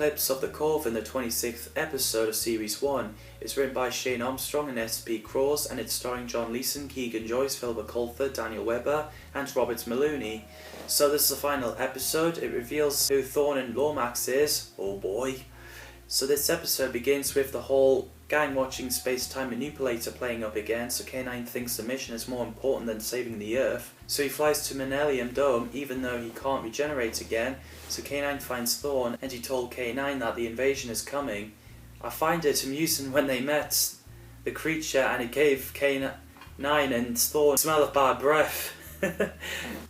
Eclipse of the Korven, the 26th episode of Series 1, is written by Shane Armstrong and S.P. Cross, and it's starring John Leeson, Keegan Joyce, Philip Coulthard, Daniel Webber, and Robert Maloney. So this is the final episode. It reveals who Thorn and Lomax is. Oh boy. So this episode begins with the whole gang watching space-time manipulator playing up again, so K-9 thinks the mission is more important than saving the Earth. So he flies to Millennium Dome even though he can't regenerate again, so K-9 finds Thorn and he told K-9 that the invasion is coming. I find it amusing when they met the creature and it gave K-9 and Thorn the smell of bad breath.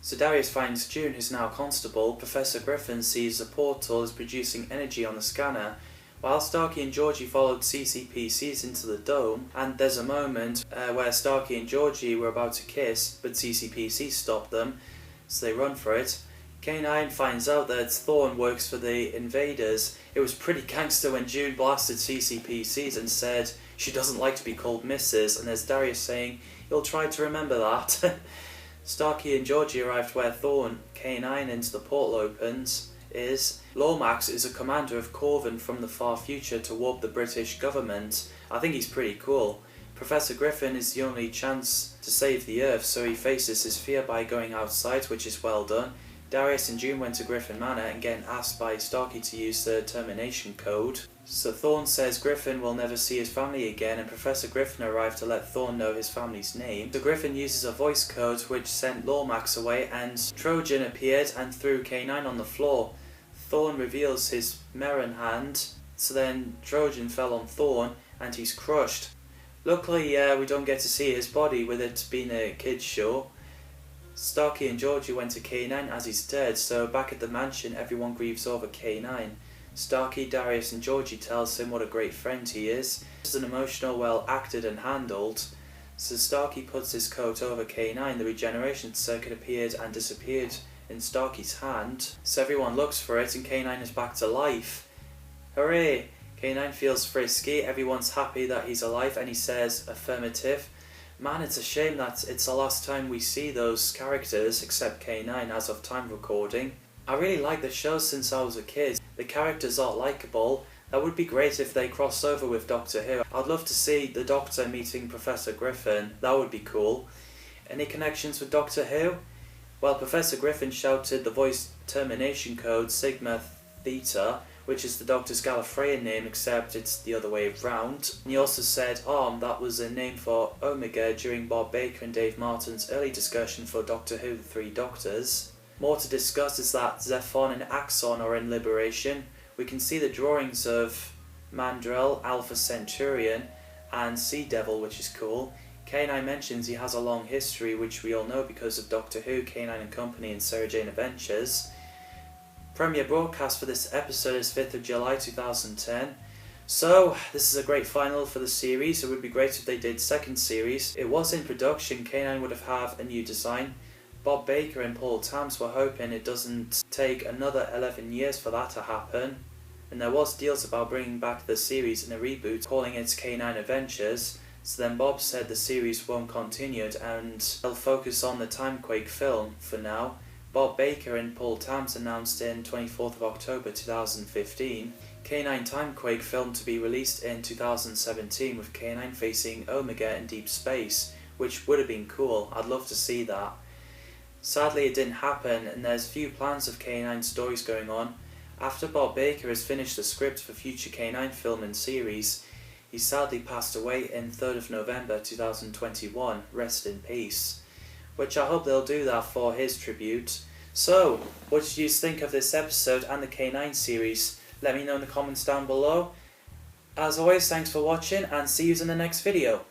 So Darius finds June, who's now constable. Professor Griffin sees the portal is producing energy on the scanner, while Starkey and Georgie followed CCPCs into the dome, and there's a moment where Starkey and Georgie were about to kiss, but CCPC stopped them, so they run for it. K-9 finds out that Thorn works for the invaders. It was pretty gangster when June blasted CCPCs and said she doesn't like to be called Mrs., and there's Darius saying he'll try to remember that. Starkey and Georgie arrived where Thorn, K-9 into the portal opens. Lomax is a commander of Korven from the far future to warp the British government. I think he's pretty cool. Professor Griffin is the only chance to save the Earth, so he faces his fear by going outside, which is well done. Darius and June went to Griffin Manor and getting asked by Starkey to use the termination code. So Thorn says Griffin will never see his family again, and Professor Griffin arrived to let Thorn know his family's name. So Griffin uses a voice code which sent Lomax away, and Trojan appeared and threw K-9 on the floor. Thorn reveals his Merrin hand, so then Trojan fell on Thorn and he's crushed. Luckily we don't get to see his body with it being a kids show. Starkey and Georgie went to K-9 as he's dead, so back at the mansion everyone grieves over K-9. Starkey, Darius and Georgie tells him what a great friend he is. This is an emotional, well acted and handled. So Starkey puts his coat over K-9, the regeneration circuit appeared and disappeared in Starkey's hand, so everyone looks for it and K-9 is back to life. Hooray! K-9 feels frisky, everyone's happy that he's alive and he says affirmative. Man, it's a shame that it's the last time we see those characters, except K-9 as of time recording. I really like the show since I was a kid. The characters are likeable. That would be great if they crossed over with Doctor Who. I'd love to see the Doctor meeting Professor Griffin, that would be cool. Any connections with Doctor Who? Well, Professor Griffin shouted the voice termination code Sigma Theta, which is the Doctor's Gallifreyan name, except it's the other way around. And he also said that was a name for Omega during Bob Baker and Dave Martin's early discussion for Doctor Who, The Three Doctors. More to discuss is that Zephon and Axon are in Liberation. We can see the drawings of Mandrel, Alpha Centurion, and Sea Devil, which is cool. K-9 mentions he has a long history, which we all know because of Doctor Who, K-9 and Company and Sarah Jane Adventures. Premiere broadcast for this episode is 5th of July 2010. So, this is a great final for the series. It would be great if they did second series. It was in production, K-9 would have a new design. Bob Baker and Paul Tams were hoping it doesn't take another 11 years for that to happen. And there was deals about bringing back the series in a reboot, calling it K-9 Adventures. So then Bob said the series won't continue and they'll focus on the Timequake film for now. Bob Baker and Paul Tams announced in 24th of October 2015 K-9 Timequake film to be released in 2017 with K-9 facing Omega in deep space, which would have been cool. I'd love to see that. Sadly it didn't happen and there's few plans of K-9 stories going on. After Bob Baker has finished the script for future K-9 film and series, he sadly passed away in 3rd of November 2021, rest in peace. Which I hope they'll do that for his tribute. So, what did you think of this episode and the K-9 series? Let me know in the comments down below. As always, thanks for watching and see you in the next video.